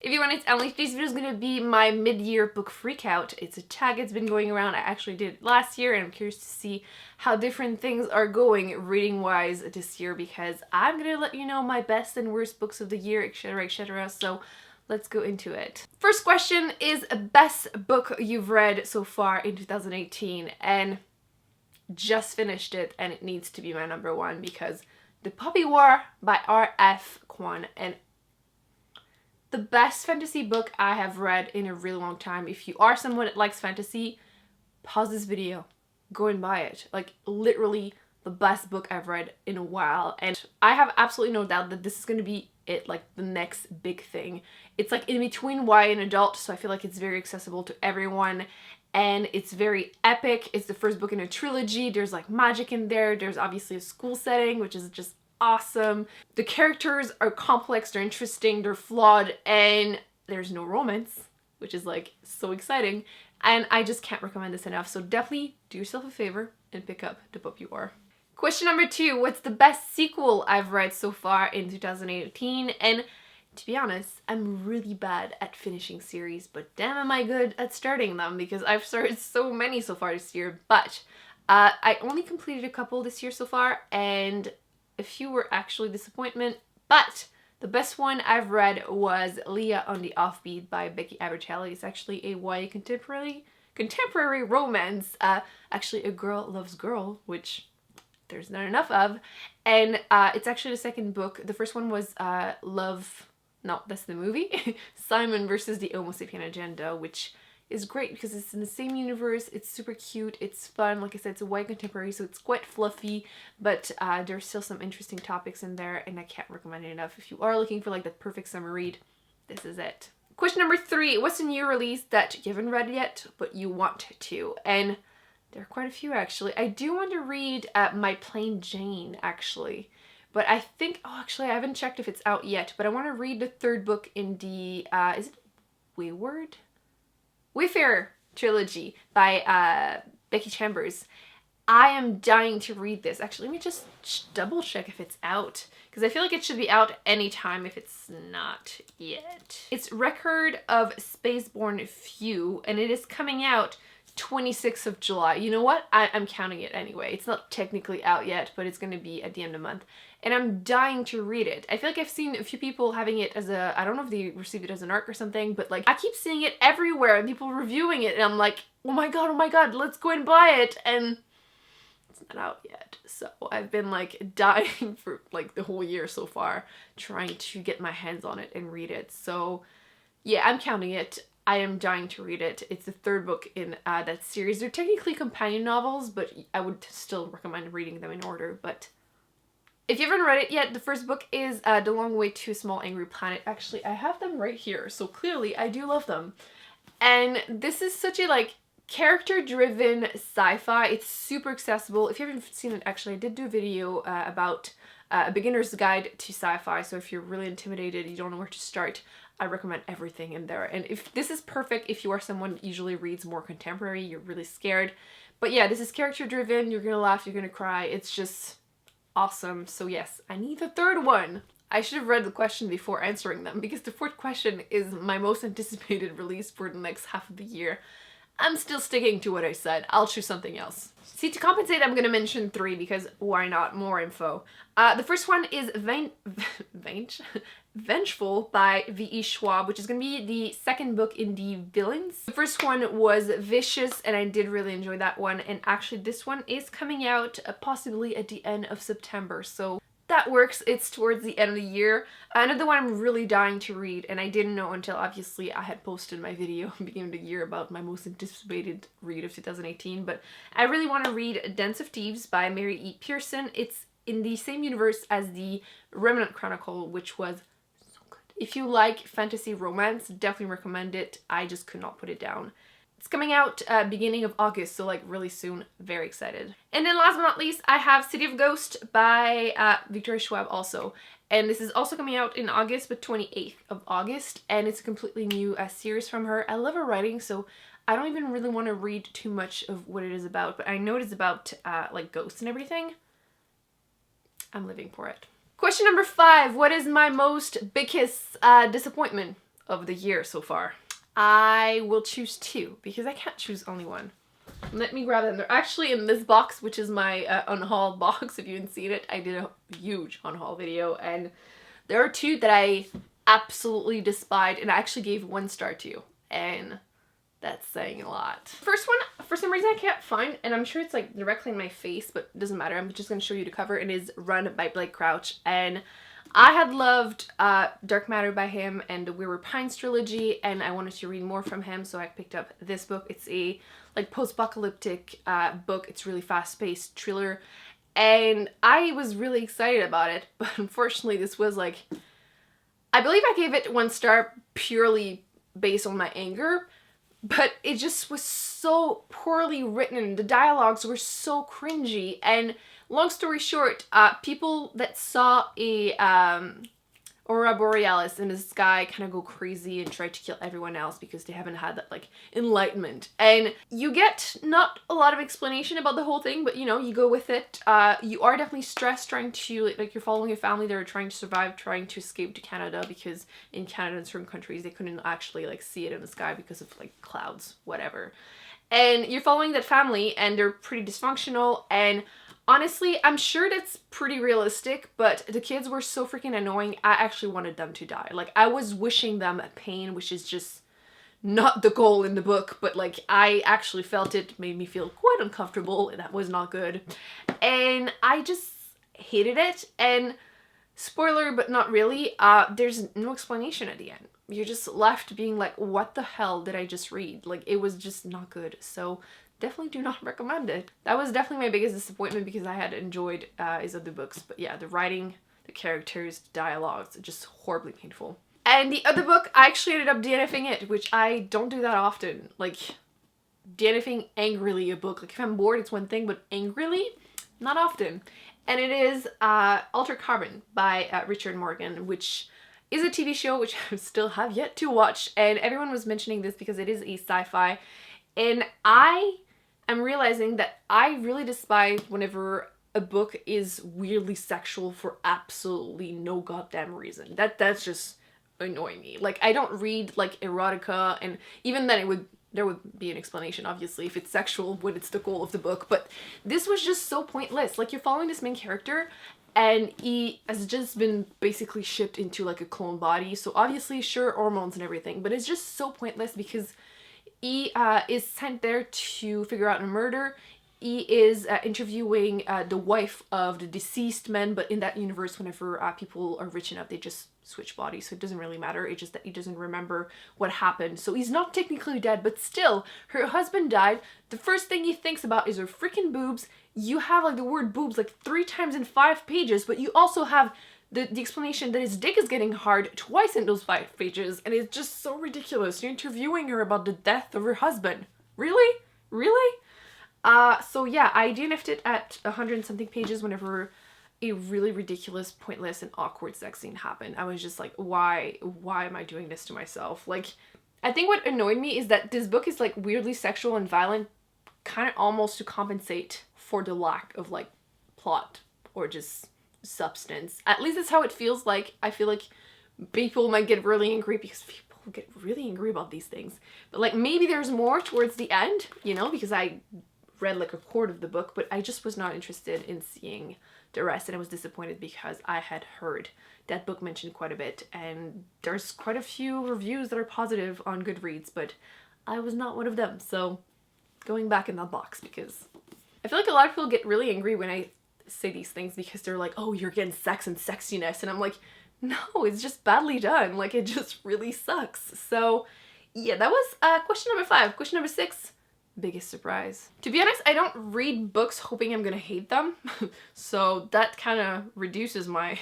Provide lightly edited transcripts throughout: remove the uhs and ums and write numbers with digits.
If you want, it's Emily. Today's video is going to be my mid-year book freakout. It's a tag that's been going around. I actually did it last year, and I'm curious to see how different things are going reading-wise this year, because I'm going to let you know my best and worst books of the year, etc, etc. So let's go into it. First question is best book you've read so far in 2018, and just finished it, and it needs to be my number one because The Puppy War by R.F. Kuang, and the best fantasy book I have read in a really long time. If you are someone that likes fantasy, pause this video, go and buy it. Like, literally the best book I've read in a while, and I have absolutely no doubt that this is going to be it, like the next big thing. It's like in between YA and adult, so I feel like it's very accessible to everyone, and it's very epic. It's the first book in a trilogy. There's like magic in there. There's obviously a school setting, which is just awesome. The characters are complex, they're interesting, they're flawed, and there's no romance, which is like so exciting. And I just can't recommend this enough. So definitely do yourself a favor and pick up The Puppy War. Question number 2, what's the best sequel I've read so far in 2018? And to be honest, I'm really bad at finishing series, but damn am I good at starting them, because I've started so many so far this year. But I only completed a couple this year so far, and a few were actually disappointment, but the best one I've read was Leah on the Offbeat by Becky Abertelli. It's actually a YA contemporary romance. Actually, a girl loves girl, which there's not enough of. And it's actually the second book. The first one was no, that's the movie, Simon versus the Homo Sapien Agenda, which is great because it's in the same universe, it's super cute, it's fun. Like I said, it's a YA contemporary, so it's quite fluffy, but there's still some interesting topics in there, and I can't recommend it enough. If you are looking for like the perfect summer read, this is it. Question number 3, what's a new release that you haven't read yet, but you want to? And there are quite a few, actually. I do want to read My Plain Jane, actually. But I think, oh, actually, I haven't checked if it's out yet, but I want to read the third book in the, is it Wayfarer trilogy by Becky Chambers. I am dying to read this. Actually, let me just double check if it's out, because I feel like it should be out anytime if it's not yet. It's Record of Spaceborne Few, and it is coming out 26th of July. You know what? I'm counting it anyway. It's not technically out yet, but it's going to be at the end of the month. And I'm dying to read it. I feel like I've seen a few people having it as a, I don't know if they received it as an ARC or something, but like I keep seeing it everywhere and people reviewing it, and I'm like, oh my god, let's go and buy it. And it's not out yet. So I've been like dying for like the whole year so far trying to get my hands on it and read it. So yeah, I'm counting it. I am dying to read it. It's the third book in that series. They're technically companion novels, but I would still recommend reading them in order. But if you haven't read it yet, the first book is The Long Way to a Small Angry Planet. Actually, I have them right here, so clearly I do love them. And this is such a like character-driven sci-fi. It's super accessible. If you haven't seen it, actually, I did do a video about a beginner's guide to sci-fi, so if you're really intimidated, you don't know where to start, I recommend everything in there. And if this is perfect if you are someone that usually reads more contemporary, you're really scared. But yeah, this is character-driven, you're gonna laugh, you're gonna cry, it's just awesome. So yes, I need the third one. I should have read the question before answering them, because the fourth question is my most anticipated release for the next half of the year. I'm still sticking to what I said. I'll choose something else. See, to compensate, I'm gonna mention 3 because why not? More info. The first one is Vengeful by V.E. Schwab, which is gonna be the second book in the Villains. The first one was Vicious, and I did really enjoy that one. And actually, this one is coming out possibly at the end of September. So that works. It's towards the end of the year. Another one I'm really dying to read, and I didn't know until obviously I had posted my video at the beginning of the year about my most anticipated read of 2018, but I really want to read Dance of Thieves by Mary E. Pearson. It's in the same universe as the Remnant Chronicle, which was so good. If you like fantasy romance, definitely recommend it. I just could not put it down. It's coming out beginning of August, so like really soon. Very excited. And then last but not least, I have City of Ghost by Victoria Schwab also. And this is also coming out in August, but 28th of August. And it's a completely new series from her. I love her writing, so I don't even really want to read too much of what it is about. But I know it is about like ghosts and everything. I'm living for it. Question number 5. What is my most biggest disappointment of the year so far. I will choose two because I can't choose only one. Let me grab them. They're actually in this box, which is my unhaul box. If you haven't seen it, I did a huge unhaul video, and there are two that I absolutely despised and I actually gave 1 star to, and that's saying a lot. First one, for some reason I can't find, and I'm sure it's like directly in my face, but it doesn't matter. I'm just going to show you the cover. It is Run by Blake Crouch, and I had loved Dark Matter by him and the Weirwood Pines trilogy, and I wanted to read more from him, so I picked up this book. It's a like post-apocalyptic book. It's really fast-paced thriller, and I was really excited about it, but unfortunately this was like, I believe I gave it 1 star purely based on my anger, but it just was so poorly written. The dialogues were so cringy, and long story short, people that saw a Aurora Borealis in the sky kind of go crazy and try to kill everyone else because they haven't had that like enlightenment. And you get not a lot of explanation about the whole thing, but you know, you go with it. You are definitely stressed trying to, like you're following a family that are trying to survive, trying to escape to Canada, because in Canada, in certain countries, they couldn't actually like see it in the sky because of like clouds, whatever. And you're following that family and they're pretty dysfunctional, and honestly, I'm sure that's pretty realistic, but the kids were so freaking annoying, I actually wanted them to die. Like, I was wishing them pain, which is just not the goal in the book, but like, I actually felt it, made me feel quite uncomfortable, and that was not good. And I just hated it, and spoiler, but not really, there's no explanation at the end. You're just left being like, what the hell did I just read? Like, it was just not good, so definitely do not recommend it. That was definitely my biggest disappointment because I had enjoyed his other books. But yeah, the writing, the characters, the dialogues, just horribly painful. And the other book, I actually ended up DNFing it, which I don't do that often. Like, DNFing angrily a book. Like, if I'm bored, it's one thing, but angrily, not often. And it is Altered Carbon by Richard Morgan, which is a TV show which I still have yet to watch. And everyone was mentioning this because it is a sci-fi. And I'm realizing that I really despise whenever a book is weirdly sexual for absolutely no goddamn reason. That's just annoying me. Like, I don't read like erotica, and even then there would be an explanation, obviously, if it's sexual when it's the goal of the book, but this was just so pointless. Like, you're following this main character and he has just been basically shipped into like a clone body, so obviously sure, hormones and everything, but it's just so pointless because he is sent there to figure out a murder. He is interviewing the wife of the deceased man, but in that universe, whenever people are rich enough, they just switch bodies, so it doesn't really matter. It's just that he doesn't remember what happened. So he's not technically dead, but still, her husband died. The first thing he thinks about is her freaking boobs. You have like the word boobs like 3 times in 5 pages, but you also have the explanation that his dick is getting hard twice in those 5 pages, and it's just so ridiculous. You're interviewing her about the death of her husband. Really? Really? So yeah, I DNF'd it at 100 and something pages whenever a really ridiculous, pointless, and awkward sex scene happened. I was just like, why am I doing this to myself? Like, I think what annoyed me is that this book is like weirdly sexual and violent, kind of almost to compensate for the lack of like plot or just substance. At least that's how it feels like. I feel like people might get really angry because people get really angry about these things, but like maybe there's more towards the end, you know, because I read like a quarter of the book, but I just was not interested in seeing the rest, and I was disappointed because I had heard that book mentioned quite a bit, and there's quite a few reviews that are positive on Goodreads, but I was not one of them, so going back in that box, because I feel like a lot of people get really angry when I say these things because they're like, oh, you're getting sex and sexiness, and I'm like, no, it's just badly done. Like, it just really sucks. So yeah, that was question number 5. Question number 6, biggest surprise. To be honest, I don't read books hoping I'm gonna hate them, so that kind of reduces my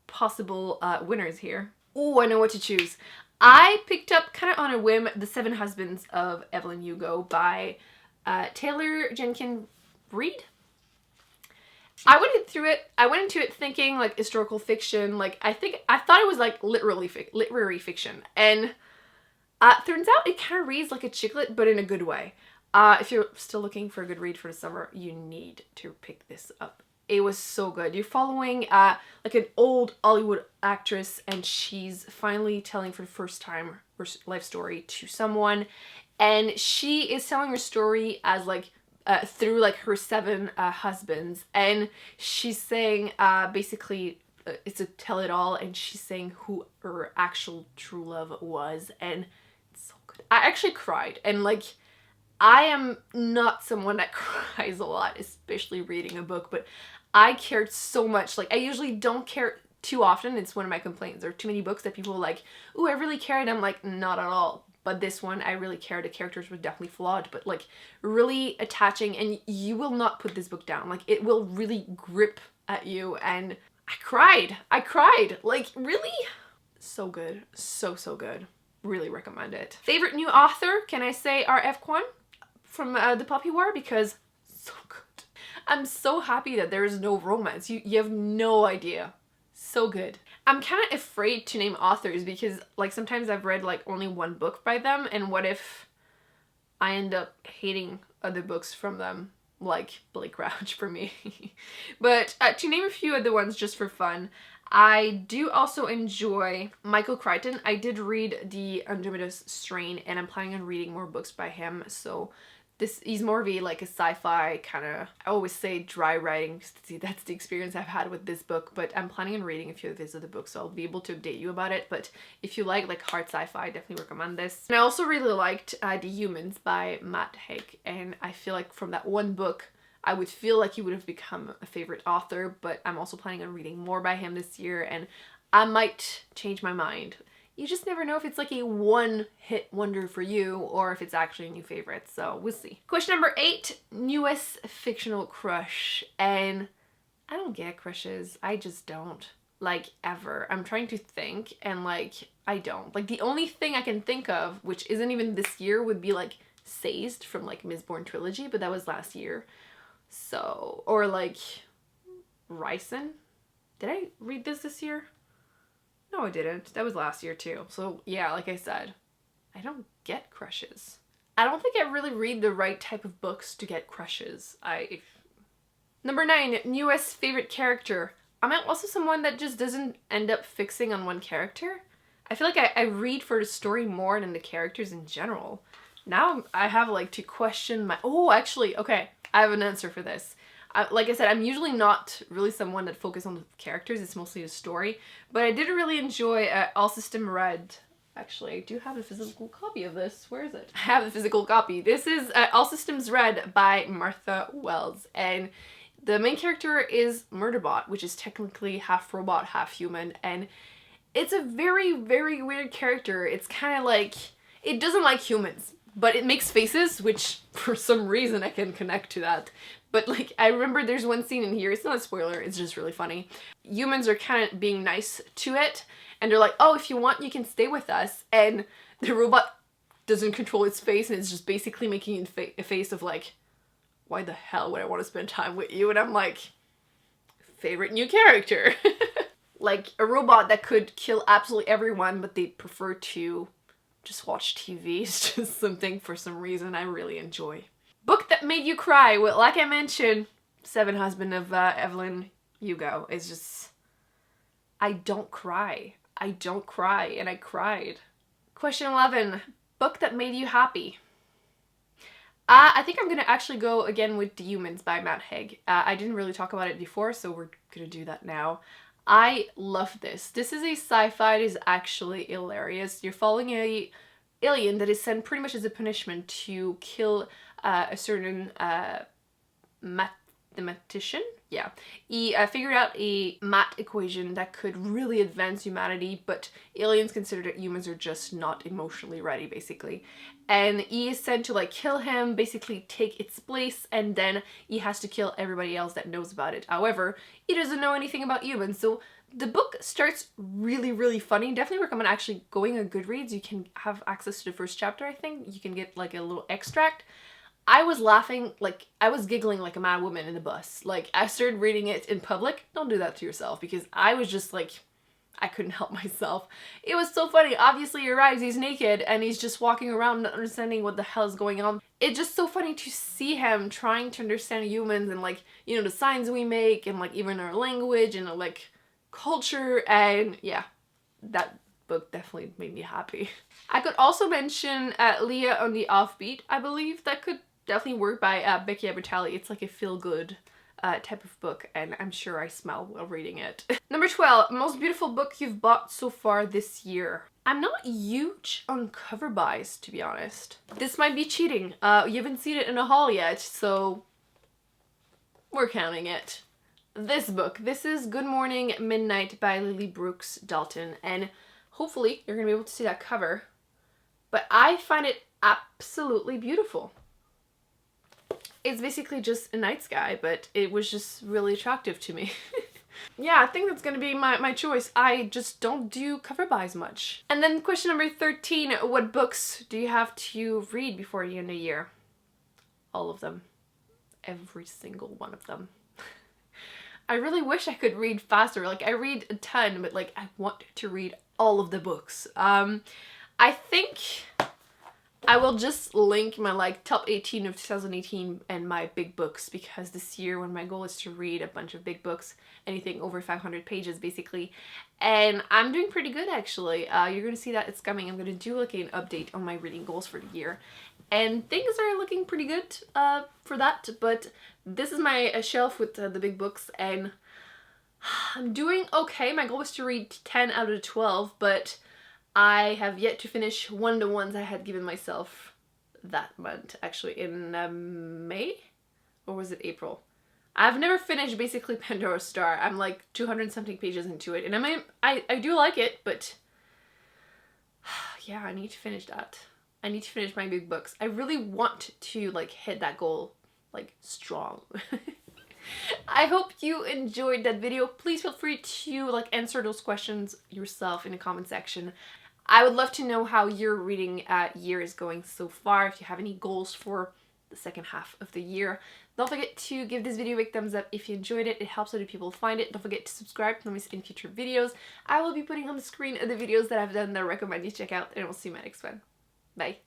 possible winners here. Oh, I know what to choose. I picked up kind of on a whim The 7 Husbands of Evelyn Hugo by Taylor Jenkins Reid. I went into it thinking like historical fiction. Like, I thought it was like literary fiction, and turns out it kind of reads like a chick lit, but in a good way. If you're still looking for a good read for the summer, you need to pick this up it was so good. You're following like an old Hollywood actress, and she's finally telling for the first time her life story to someone, and she is telling her story as like through like her 7 husbands, and she's saying basically it's a tell-it-all, and she's saying who her actual true love was, and it's so good. I actually cried, and like I am not someone that cries a lot, especially reading a book, but I cared so much. Like, I usually don't care too often. It's one of my complaints. There are too many books that people are like, ooh, I really cared. I'm like, not at all. But this one, I really cared. The characters were definitely flawed, but like really attaching, and you will not put this book down. Like, it will really grip at you, and I cried. I cried. Like, really? So good. So, so good. Really recommend it. Favorite new author? Can I say R.F. Kuang from The Puppy War? Because so good. I'm so happy that there is no romance. You have no idea. So good. I'm kind of afraid to name authors because like sometimes I've read like only one book by them, and what if I end up hating other books from them, like Blake Crouch for me. But to name a few other ones just for fun, I do also enjoy Michael Crichton. I did read the Andromeda's Strain, and I'm planning on reading more books by him, so he's more of a like a sci-fi kind of, I always say dry writing, see that's the experience I've had with this book, but I'm planning on reading a few of his other books, so I'll be able to update you about it. But if you like hard sci-fi, I definitely recommend this. And I also really liked The Humans by Matt Haig, and I feel like from that one book I would feel like he would have become a favorite author, but I'm also planning on reading more by him this year, and I might change my mind. You just never know if it's like a one-hit wonder for you or if it's actually a new favorite, so we'll see. Question number 8, newest fictional crush. And I don't get crushes. I just don't. Like, ever. I'm trying to think, and like, I don't. Like, the only thing I can think of, which isn't even this year, would be like Sazed from like Mistborn Trilogy, but that was last year. So, or like Ryson. Did I read this year? No, I didn't. That was last year too. So yeah, like I said, I don't get crushes. I don't think I really read the right type of books to get crushes. Number 9, newest favorite character. I'm also someone that just doesn't end up fixing on one character. I feel like I read for the story more than the characters in general. Now I have like to question my, oh, actually, okay, I have an answer for this. Like I said, I'm usually not really someone that focuses on the characters, it's mostly the story, but I did really enjoy All System Red. Actually, I do have a physical copy of this. Where is it? I have the physical copy. This is All Systems Red by Martha Wells, and the main character is Murderbot, which is technically half robot, half human, and it's a very, very weird character. It's kind of like, it doesn't like humans, but it makes faces, which for some reason I can connect to that. But like, I remember there's one scene in here, it's not a spoiler, it's just really funny. Humans are kind of being nice to it, and they're like, oh, if you want, you can stay with us. And the robot doesn't control its face, and it's just basically making a face of like, why the hell would I want to spend time with you? And I'm like, favorite new character. Like a robot that could kill absolutely everyone, but they prefer to just watch TV. It's just something, for some reason, I really enjoy. Book that made you cry. Well, like I mentioned, Seven Husband of Evelyn Hugo is just, I don't cry. I don't cry, and I cried. Question 11, book that made you happy. I think I'm gonna actually go again with The Humans by Matt Haig. I didn't really talk about it before, so we're gonna do that now. I love this. This is a sci-fi. It is actually hilarious. You're following a alien that is sent pretty much as a punishment to kill a certain mathematician. Yeah, he figured out a math equation that could really advance humanity, but aliens consider that humans are just not emotionally ready, basically. And he is sent to like kill him, basically take its place, and then he has to kill everybody else that knows about it. However, he doesn't know anything about humans, so the book starts really, really funny. Definitely recommend actually going on Goodreads. You can have access to the first chapter, I think. You can get like a little extract. I was laughing, like, I was giggling like a mad woman in the bus. Like, I started reading it in public. Don't do that to yourself, because I was just like, I couldn't help myself. It was so funny. Obviously he arrives, he's naked, and he's just walking around not understanding what the hell is going on. It's just so funny to see him trying to understand humans and like, you know, the signs we make and like even our language and like culture, and yeah, that book definitely made me happy. I could also mention Leah on the Offbeat, I believe. That could definitely work, by Becky Abertali. It's like a feel-good type of book, and I'm sure I smile while reading it. Number 12, most beautiful book you've bought so far this year. I'm not huge on cover buys, to be honest. This might be cheating. You haven't seen it in a haul yet, so we're counting it. This book, this is Good Morning Midnight by Lily Brooks Dalton, and hopefully you're gonna be able to see that cover, but I find it absolutely beautiful. It's basically just a night sky, but it was just really attractive to me. Yeah, I think that's gonna be my choice. I just don't do cover buys much. And then question number 13, what books do you have to read before the end of the year? All of them. Every single one of them. I really wish I could read faster. Like, I read a ton, but like, I want to read all of the books. I think I will just link my like top 18 of 2018 and my big books, because this year when my goal is to read a bunch of big books, anything over 500 pages basically, and I'm doing pretty good actually. You're gonna see that it's coming. I'm gonna do like an update on my reading goals for the year, and things are looking pretty good for that. But this is my shelf with the big books, and I'm doing okay. My goal was to read 10 out of 12, but I have yet to finish one of the ones I had given myself that month, actually in May, or was it April? I've never finished basically Pandora's Star. I'm like 200 something pages into it, and I do like it, but yeah, I need to finish that. I need to finish my big books. I really want to like hit that goal like strong. I hope you enjoyed that video. Please feel free to like answer those questions yourself in the comment section. I would love to know how your reading year is going so far, if you have any goals for the second half of the year. Don't forget to give this video a big thumbs up if you enjoyed it. It helps other people find it. Don't forget to subscribe to miss any future videos. I will be putting on the screen the videos that I've done that I recommend you check out, and we'll see you in my next one. Bye.